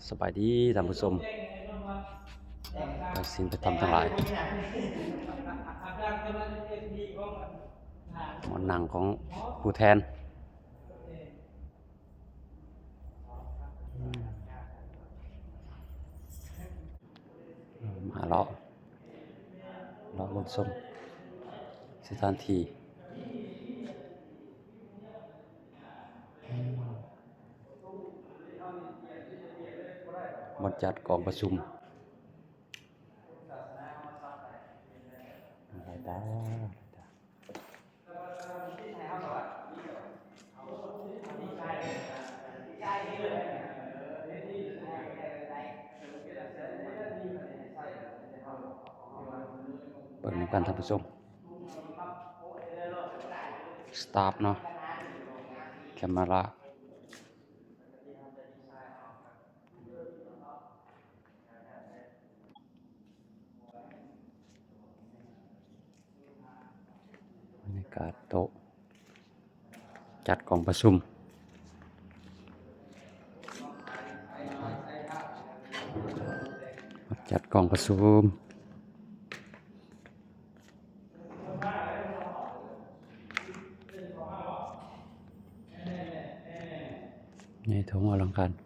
สบายดีท่านผู้ชมไปสิ่งไปทำทั้งหลายหมอนหนังของผู้แทนมาเลาะบนชมสถานที่บรรจัดกองประชุมอะไรได้เปิดในการท่านผู้ชมสตาฟเนาะแคมเมราบรรยากาศโต๊ะจัดกองประชุมจัดกองประชุมใหญ่โตอลังการ